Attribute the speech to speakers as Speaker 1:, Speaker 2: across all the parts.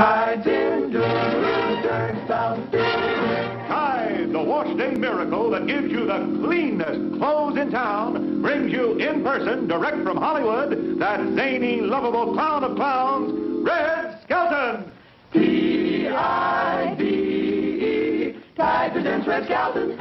Speaker 1: Tide's in turn south.
Speaker 2: Tide, the wash day miracle that gives you the cleanest clothes in town, brings you in person, direct from Hollywood, that zany, lovable clown of clowns, Red Skelton.
Speaker 1: T-I-D-E, Tide presents Red Skelton.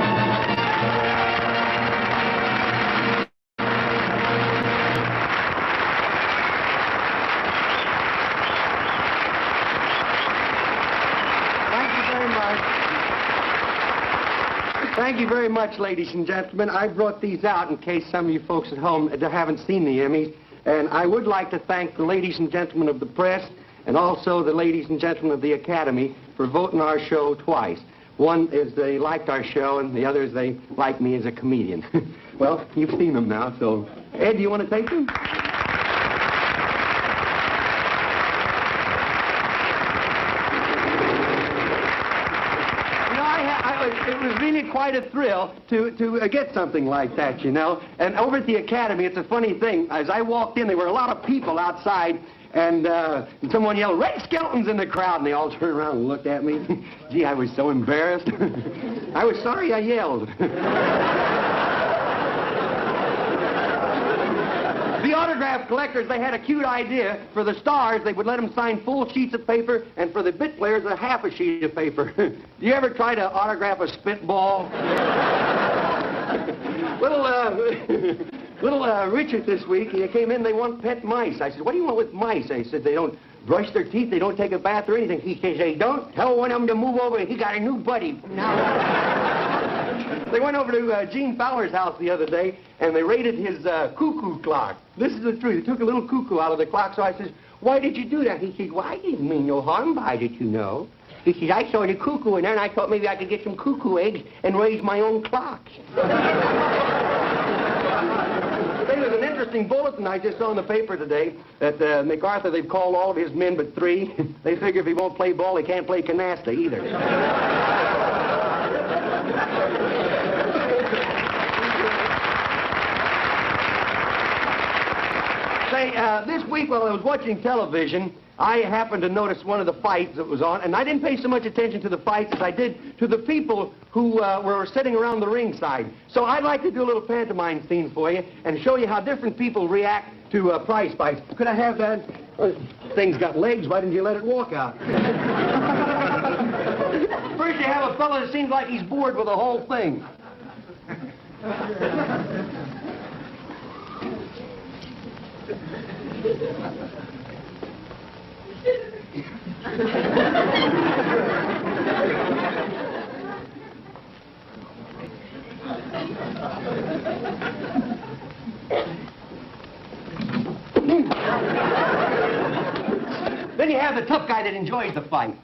Speaker 3: Thank you very much, ladies and gentlemen. I brought these out in case some of you folks at home haven't seen the Emmys. And I would like to thank the ladies and gentlemen of the press and also the ladies and gentlemen of the Academy for voting our show twice. One is they liked our show, and the other is they like me as a comedian. Well, you've seen them now, so... Ed, do you want to take them? It was really quite a thrill to get something like that, you know. And over at the Academy, it's a funny thing. As I walked in, there were a lot of people outside, and someone yelled, "Red Skelton's in the crowd," and they all turned around and looked at me. Gee, I was so embarrassed. I was sorry I yelled. The autograph collectors, they had a cute idea. For the stars, they would let them sign full sheets of paper, and for the bit players, a half a sheet of paper. Do you ever try to autograph a spitball? Little Richard this week, he came in, they want pet mice. I said, "What do you want with mice?" They said, "They don't brush their teeth, they don't take a bath or anything." He says, "They don't tell one of them to move over, he got a new buddy." They went over to Gene Fowler's house the other day, and they raided his cuckoo clock. This is the truth. They took a little cuckoo out of the clock, so I says, "Why did you do that?" He said, "Well, I didn't mean no harm by it, you know." He says, "I saw the cuckoo in there, and I thought maybe I could get some cuckoo eggs and raise my own clock." There was an interesting bulletin I just saw in the paper today that MacArthur, they've called all of his men but 3. They figure if he won't play ball, he can't play canasta either. Say, this week while I was watching television, I happened to notice one of the fights that was on, and I didn't pay so much attention to the fights as I did to the people who were sitting around the ringside. So I'd like to do a little pantomime scene for you and show you how different people react to prize fights. Could I have that? Thing's got legs. Why didn't you let it walk out? First you have a fellow that seems like he's bored with the whole thing. Then you have the tough guy that enjoys the fight.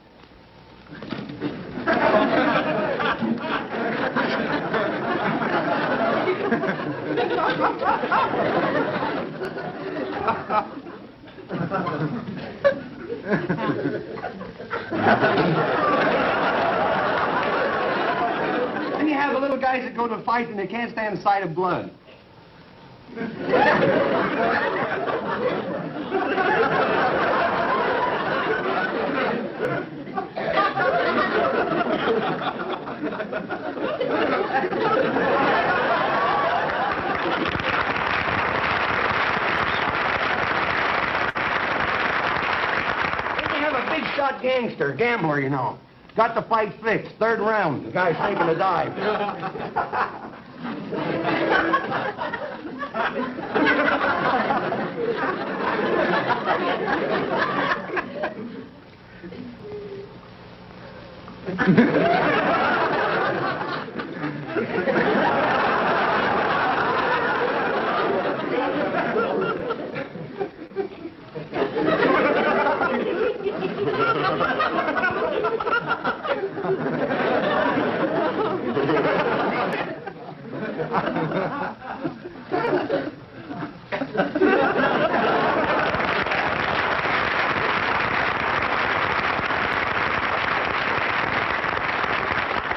Speaker 3: Then you have the little guys that go to fight and they can't stand the sight of blood. Shot gangster, gambler, you know. Got the fight fixed. 3rd round. The guy's taking a dive.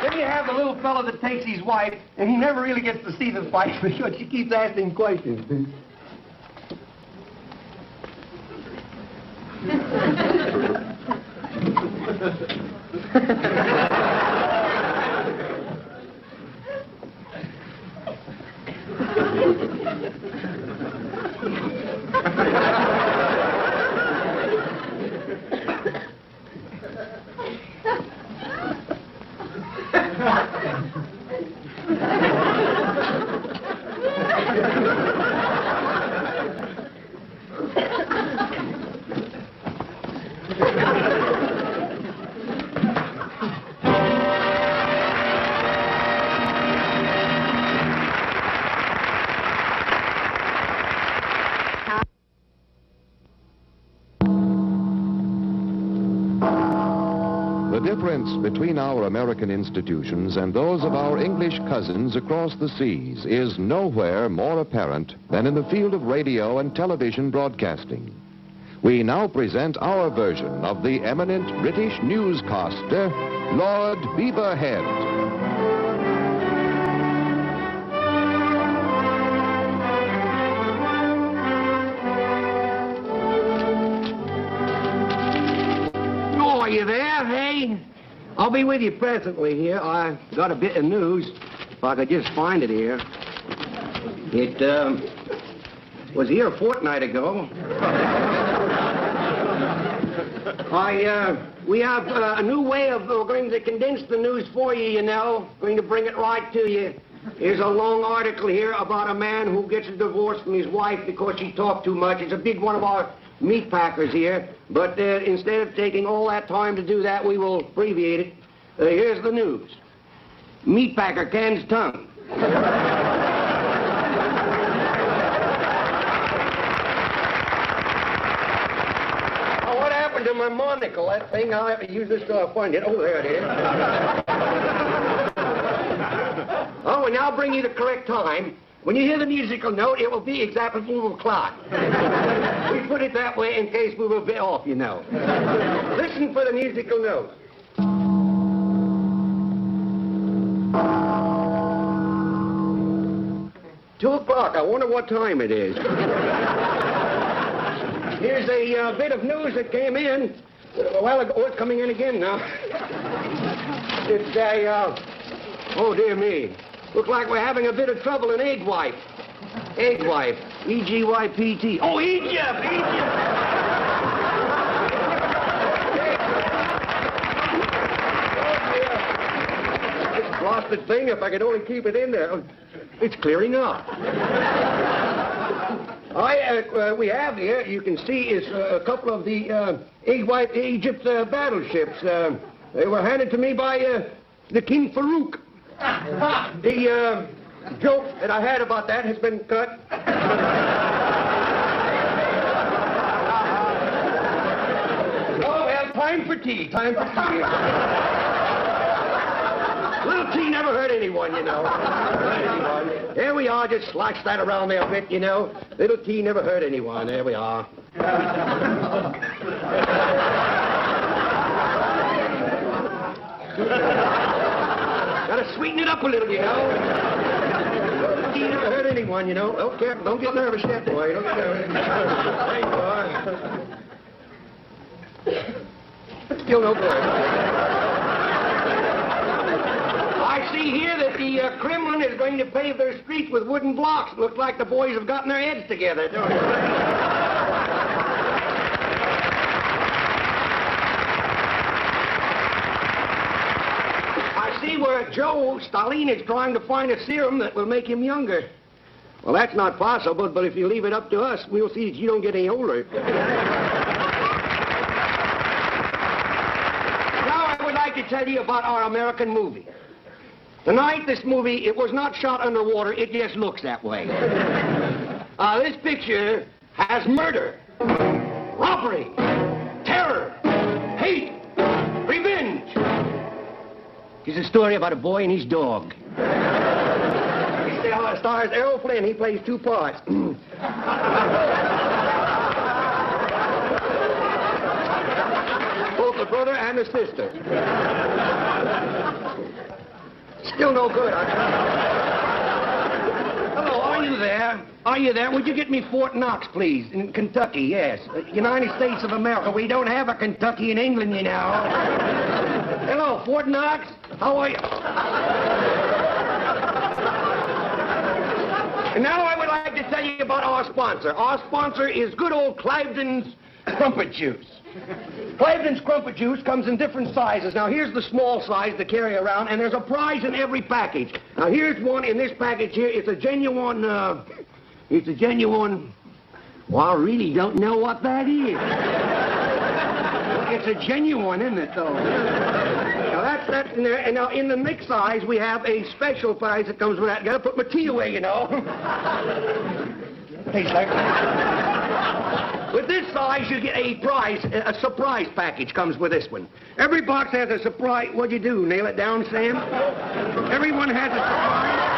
Speaker 3: Then you have the little fellow that takes his wife, and he never really gets to see the fight because she keeps asking questions.
Speaker 4: The difference between our American institutions and those of our English cousins across the seas is nowhere more apparent than in the field of radio and television broadcasting. We now present our version of the eminent British newscaster, Lord Beaverhead.
Speaker 3: Are you there, hey? I'll be with you presently here. I got a bit of news, if I could just find it here. It, was here a fortnight ago. We have a new way of going to condense the news for you, you know. Going to bring it right to you. Here's a long article here about a man who gets a divorce from his wife because she talked too much. It's a big one of our meat packers here, but instead of taking all that time to do that, we will abbreviate it. Here's the news. Meat packer cans tongue. Oh, what happened to my monocle? That thing, I'll have to use this till I find it. Oh, there it is. Oh, and now I'll bring you the correct time. When you hear the musical note, it will be exactly 4 o'clock. We put it that way in case we were a bit off, you know. Listen for the musical note. Two o'clock. I wonder what time it is. Here's a bit of news that came in a while ago. Oh, it's coming in again now. It's a, oh, dear me. Looks like we're having a bit of trouble in Egg Wipe. Egg Wipe. E-G-Y-P-T. Oh, Egypt! Egypt! This blasted thing, if I could only keep it in there. It's clearing up. We have here, you can see, is a couple of the Egg Wipe Egypt battleships. They were handed to me by the King Farouk. The joke that I had about that has been cut. Oh, well, time for tea. Time for tea. Little tea never hurt anyone, you know. There we are. Just slice that around there a bit, you know. Little tea never hurt anyone. There we are. Gotta sweeten it up a little, you know. Tea never hurt anyone, you know. Oh, careful. Don't get nervous yet, boy. Don't get nervous. There you are. Still no good. I see here that the Kremlin is going to pave their streets with wooden blocks. Looks like the boys have gotten their heads together, don't it? See where Joe Stalin is trying to find a serum that will make him younger. Well, that's not possible, but if you leave it up to us, we'll see that you don't get any older. Now I would like to tell you about our American movie. Tonight, this movie, it was not shot underwater, it just looks that way. This picture has murder, robbery, terror, hate, revenge. It's a story about a boy and his dog. It stars Errol Flynn. He plays 2 parts. Both the brother and the sister. Still no good. Hello, are you there? Are you there? Would you get me Fort Knox, please? In Kentucky, yes. United States of America. We don't have a Kentucky in England, you know. Hello, Fort Knox. How are you? And now I would like to tell you about our sponsor. Our sponsor is good old Cliveden's Crumpet Juice. Cliveden's Crumpet Juice comes in different sizes. Now, here's the small size to carry around, and there's a prize in every package. Now, here's one in this package here. It's a genuine, well, I really don't know what that is. It's a genuine, isn't it, though? Now, that's in there. And now, in the next size, we have a special prize that comes with that. Gotta put my tea away, you know. Tastes like with this size, you get a prize, a surprise package comes with this one. Every box has a surprise. What'd you do, nail it down, Sam? Everyone has a surprise.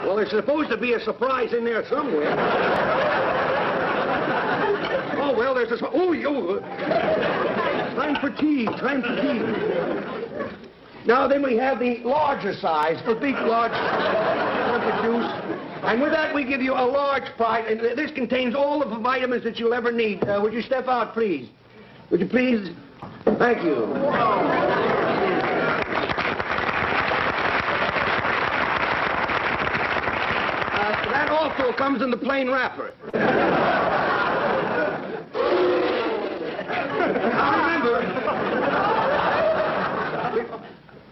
Speaker 3: Well, there's supposed to be a surprise in there somewhere. Oh, well, there's a... time for tea, time for tea. Now, then we have the larger size, the big, large Crumpet Juice. And with that, we give you a large prize. And this contains all of the vitamins that you'll ever need. Would you step out, please? Would you please? Thank you. That also comes in the plain wrapper. Now, remember...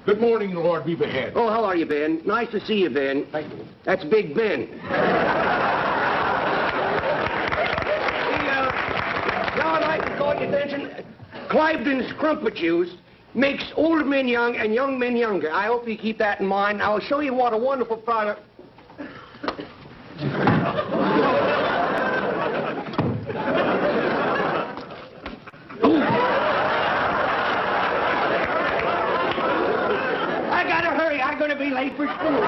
Speaker 5: Good morning, Lord. Be ahead.
Speaker 3: Oh, how are you, Ben? Nice to see you, Ben.
Speaker 5: Thank you.
Speaker 3: That's Big Ben. Now I'd like to call your attention. Cliveden's Crumpet Juice makes old men young and young men younger. I hope you keep that in mind. I'll show you what a wonderful product... I'm going to be late for school.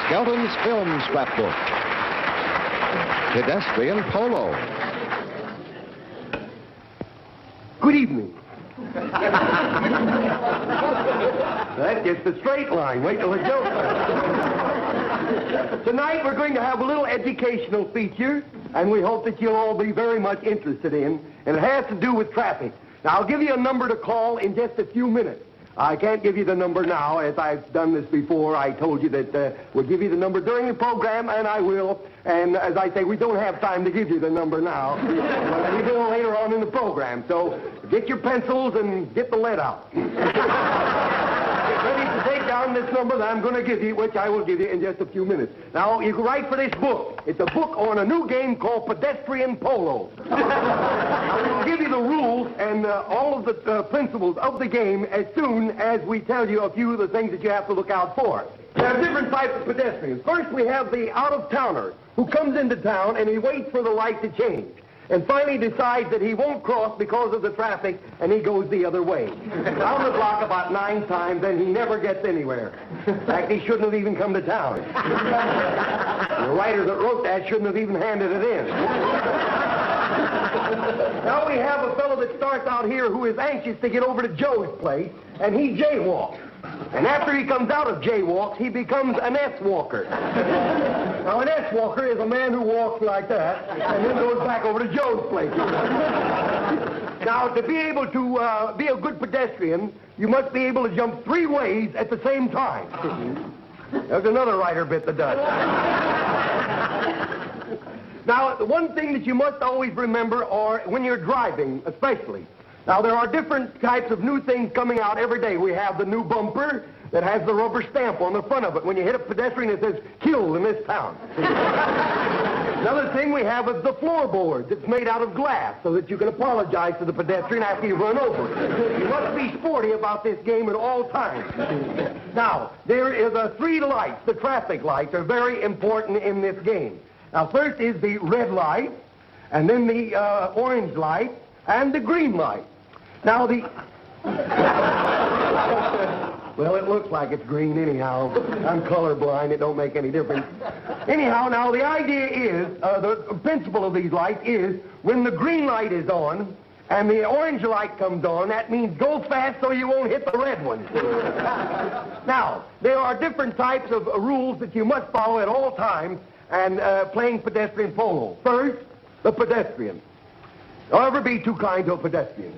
Speaker 4: Skelton's Film Scrapbook. Pedestrian Polo.
Speaker 3: Good evening. That's just a straight line. Wait till it goes. Tonight we're going to have a little educational feature, and we hope that you'll all be very much interested in, and it has to do with traffic. Now, I'll give you a number to call in just a few minutes. I can't give you the number now. As I've done this before, I told you that we'll give you the number during the program, and I will. And as I say, we don't have time to give you the number now. But we will later on in the program. So get your pencils and get the lead out. Get ready to take down this number that I'm going to give you, which I will give you in just a few minutes. Now, you can write for this book. It's a book on a new game called Pedestrian Polo. I will give you the rules and all of the principles of the game as soon as we tell you a few of the things that you have to look out for. There are different types of pedestrians. First, we have the out-of-towner who comes into town and he waits for the light to change. And finally decides that he won't cross because of the traffic, and he goes the other way. Down the block about 9 times, and he never gets anywhere. In fact, he shouldn't have even come to town. The writer that wrote that shouldn't have even handed it in. Now we have a fellow that starts out here who is anxious to get over to Joe's place, and he jaywalks. And after he comes out of jaywalks, he becomes an S-walker. Now, an S-walker is a man who walks like that and then goes back over to Joe's place. Now, to be able to be a good pedestrian, you must be able to jump 3 ways at the same time. There's another writer bit that does. Now, the one thing that you must always remember, or when you're driving especially, now, there are different types of new things coming out every day. We have the new bumper that has the rubber stamp on the front of it. When you hit a pedestrian, it says, "Killed in this town." Another thing we have is the floorboards. It's made out of glass so that you can apologize to the pedestrian after you run over. You must be sporty about this game at all times. Now, there is 3 lights. The traffic lights are very important in this game. Now, first is the red light, and then the orange light, and the green light. Now, Well, it looks like it's green anyhow. I'm colorblind. It don't make any difference. Anyhow, now, the idea is, the principle of these lights is, when the green light is on and the orange light comes on, that means go fast so you won't hit the red one. Now, there are different types of rules that you must follow at all times and playing pedestrian polo. First, the pedestrian. Don't ever be too kind to a pedestrian.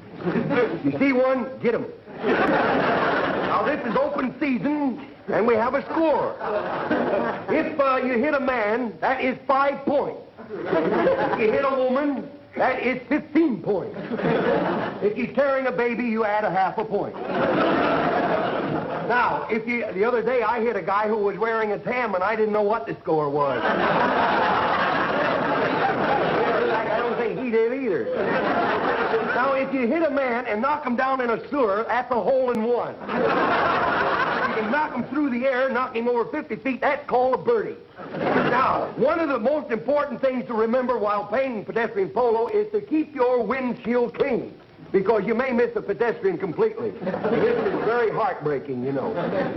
Speaker 3: You see one, get him. Now, this is open season, and we have a score. If you hit a man, that is 5 points. If you hit a woman, that is 15 points. If you're carrying a baby, you add a half a point. Now, the other day I hit a guy who was wearing a tam, and I didn't know what the score was. I don't think he did either. Now, if you hit a man and knock him down in a sewer, that's a hole in one. If you can knock him through the air, knock him over 50 feet, that's called a birdie. Now, one of the most important things to remember while playing pedestrian polo is to keep your windshield clean, because you may miss a pedestrian completely. This is very heartbreaking, you know.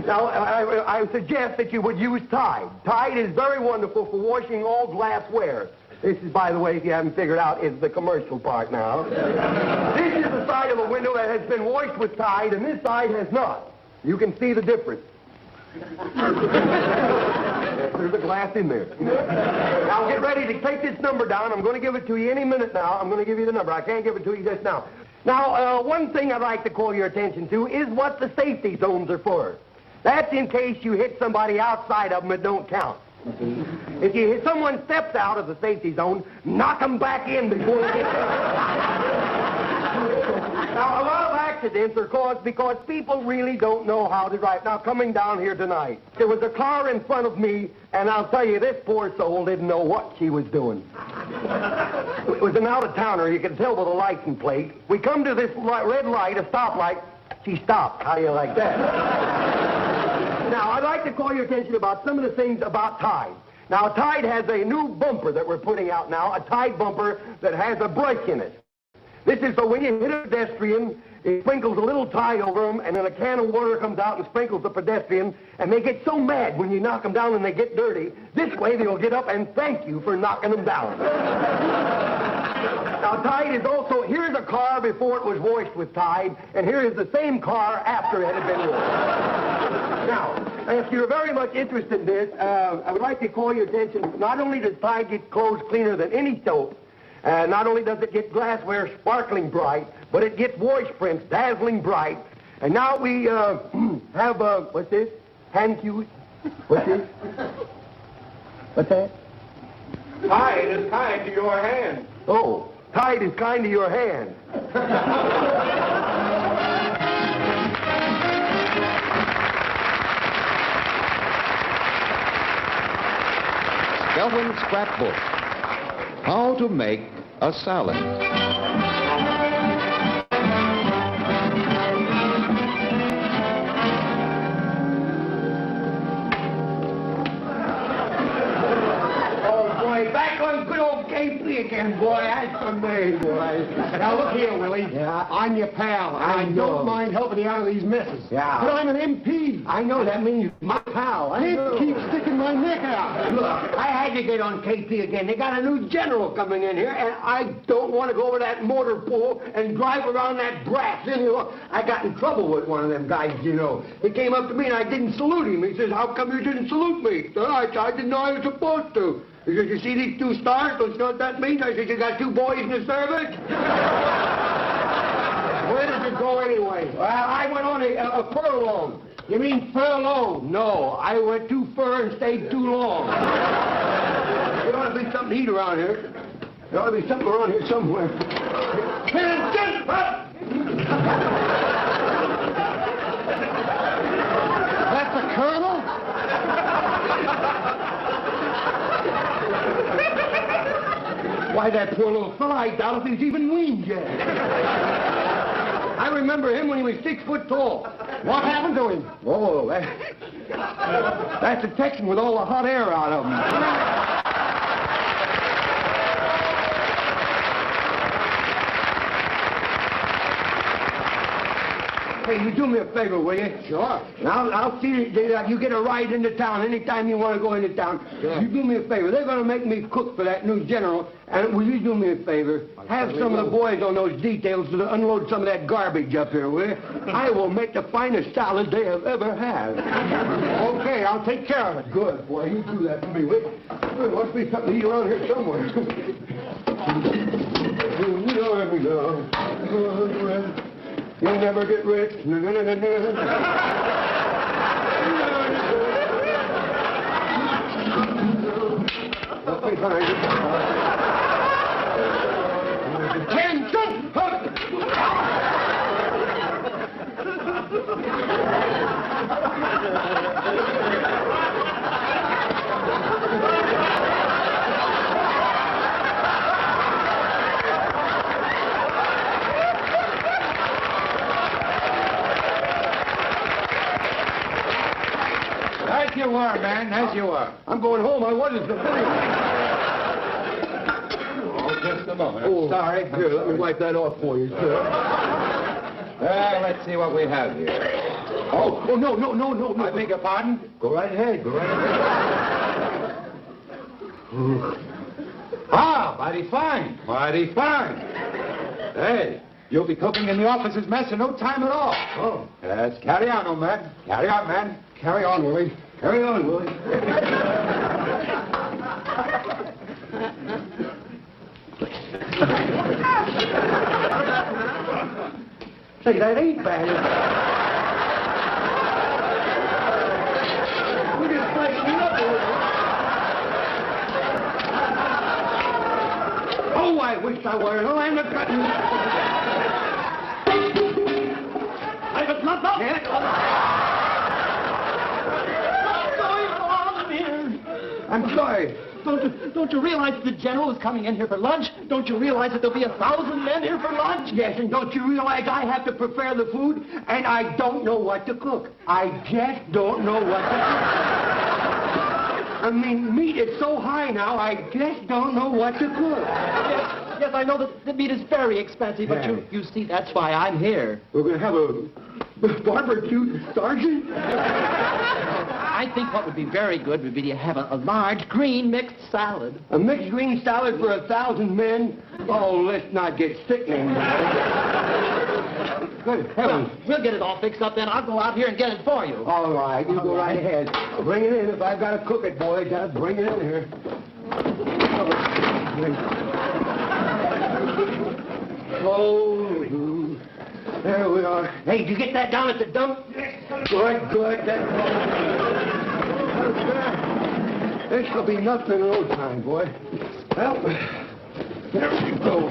Speaker 3: Now, I suggest that you would use Tide. Tide is very wonderful for washing all glassware. This is, by the way, if you haven't figured out, is the commercial part now. This is the side of the window that has been washed with Tide, and this side has not. You can see the difference. There's a glass in there. Now, get ready to take this number down. I'm going to give it to you any minute now. I'm going to give you the number. I can't give it to you just now. Now, one thing I'd like to call your attention to is what the safety zones are for. That's in case you hit somebody outside of them, it don't count. If you hit someone steps out of the safety zone, knock them back in before they get there. Now, a lot of accidents are caused because people really don't know how to drive. Now, coming down here tonight, there was a car in front of me, and I'll tell you, this poor soul didn't know what she was doing. It was an out-of-towner. You could tell by the license plate. We come to this red light, a stoplight. She stopped. How do you like that? Now, I'd like to call your attention about some of the things about Tide. Now, Tide has a new bumper that we're putting out now, a Tide bumper that has a brake in it. This is so when you hit a pedestrian, it sprinkles a little Tide over them, and then a can of water comes out and sprinkles the pedestrian, and they get so mad when you knock them down and they get dirty. This way, they'll get up and thank you for knocking them down. Now, Tide is also, here's a car before it was washed with Tide, and here is the same car after it had been washed. Now, if you're very much interested in this, I would like to call your attention, not only does Tide get clothes cleaner than any soap, not only does it get glassware sparkling bright, but it gets wash prints dazzling bright. And now we have, what's this? Hand cues. What's this? What's that?
Speaker 5: Tide is kind to your hand.
Speaker 3: Oh, Tide is kind to your hand.
Speaker 4: Skelton's Scrapbook. How to make a salad.
Speaker 3: Back on good old KP again, boy. That's for me, boy.
Speaker 6: Now, look here, Willie.
Speaker 3: Yeah?
Speaker 6: I'm your pal.
Speaker 3: I know.
Speaker 6: Don't mind helping you out of these messes.
Speaker 3: Yeah.
Speaker 6: But I'm an MP.
Speaker 3: I know that means my pal. I know.
Speaker 6: Can't keep sticking my neck out.
Speaker 3: Look, I had to get on KP again. They got a new general coming in here, and I don't want to go over that motor pool and drive around that brass. You know, I got in trouble with one of them guys, you know. He came up to me, and I didn't salute him. He says, how come you didn't salute me? I didn't know I was supposed to. He says, you see these two stars? Don't you know what that means? I said, you got two boys in the service?
Speaker 6: Where did you go anyway?
Speaker 3: Well, I went on a furlong.
Speaker 6: You mean furlough?
Speaker 3: No, I went too fur and stayed too long. There ought to be something to eat around here. There ought to be something around here somewhere.
Speaker 6: That's the colonel?
Speaker 3: Why, that poor little fella, I doubt if he's even weaned yet. I remember him when he was 6 foot tall.
Speaker 6: What happened to him?
Speaker 3: Oh, that's a Texan with all the hot air out of him. Hey, you do me a favor, will you?
Speaker 6: Sure.
Speaker 3: Now, I'll see that you get a ride into town anytime you want to go into town.
Speaker 6: Sure.
Speaker 3: You do me a favor. They're going to make me cook for that new general. And will you do me a favor? Have some of the boys on those details to unload some of that garbage up here, will you? I will make the finest salad they have ever had.
Speaker 6: Okay, I'll take care of it.
Speaker 3: Good, boy. You do that for me, will you? There must be something to eat around here somewhere. You'll never get rich.
Speaker 6: As you were, man, as you were.
Speaker 3: I'm going home. I wasn't.
Speaker 6: Oh, just a moment.
Speaker 3: Oh, sorry. Here, let me wipe that off for you, sir.
Speaker 6: Let's see what we have here.
Speaker 3: Oh, no.
Speaker 6: I beg your pardon?
Speaker 3: Go right ahead. Go right ahead.
Speaker 6: Ah, mighty fine. Mighty fine. Hey, you'll be cooking in the officer's mess in no time at all.
Speaker 3: Oh.
Speaker 6: Yes, carry on, old man. Carry on, man.
Speaker 3: Carry on, Willie. Carry on, Willie. Say, that ain't bad. We just freshened it up a little. Oh, I wish I were. No, I'm not cutting. I was not up. I'm sorry.
Speaker 7: Don't you realize that the general is coming in here for lunch? Don't you realize that there'll be 1,000 men here for lunch?
Speaker 3: Yes, and don't you realize I have to prepare the food, and I don't know what to cook. I just don't know what to cook. I mean, meat is so high now, I just don't know what to cook.
Speaker 7: Yes, I know that the meat is very expensive, but
Speaker 3: Yeah.
Speaker 7: you see, that's why I'm here.
Speaker 3: We're going to have a barbecue sergeant?
Speaker 7: I think what would be very good would be to have a large green mixed salad.
Speaker 3: A mixed green salad for 1,000 men? Oh, let's not get sickening. Good heavens.
Speaker 7: Well, we'll get it all fixed up then. I'll go out here and get it for you.
Speaker 3: All right, you go right ahead. Bring it in. If I've got to cook it, boy, just bring it in here. Oh, there we are. Hey, did you get that down at the dump? Good. This will be nothing in no time, boy. Well, there we go.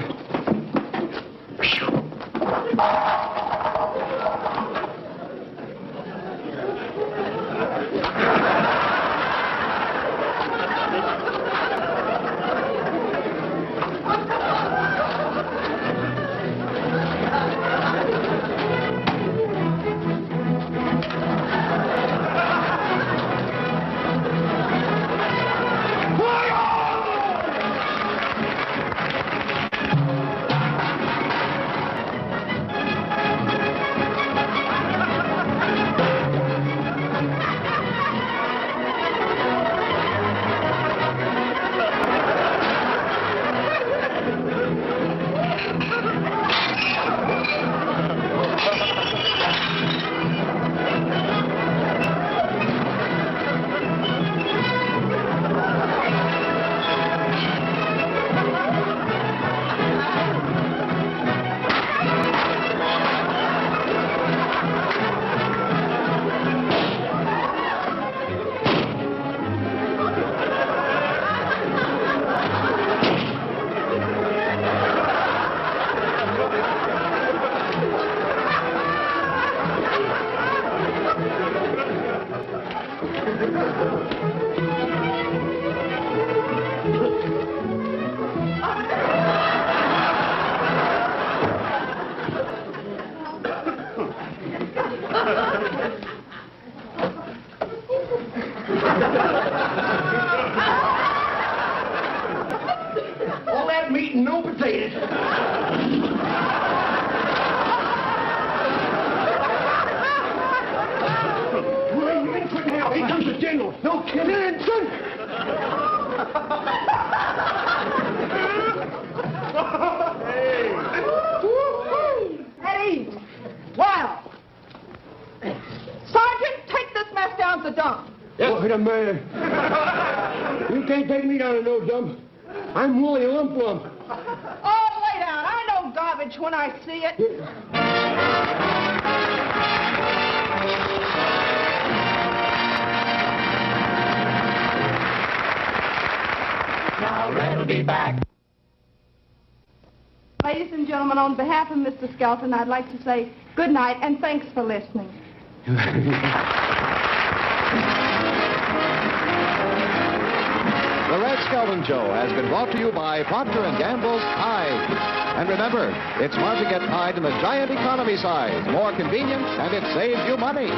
Speaker 3: All that meat and no potatoes. Get in, son!
Speaker 8: Eddie! Wow! Sergeant, take this mess down to the dump.
Speaker 3: Wait a minute. You can't take me down to no dump. I'm Willie Lump Lump.
Speaker 8: Oh, lay down. I know garbage when I see it.
Speaker 1: Now Red will be back.
Speaker 8: Ladies and gentlemen, on behalf of Mr. Skelton, I'd like to say good night and thanks for listening.
Speaker 4: The Red Skelton Show has been brought to you by Procter & Gamble's Tide. And remember, it's smart to get Tide in the giant economy size. More convenient, and it saves you money.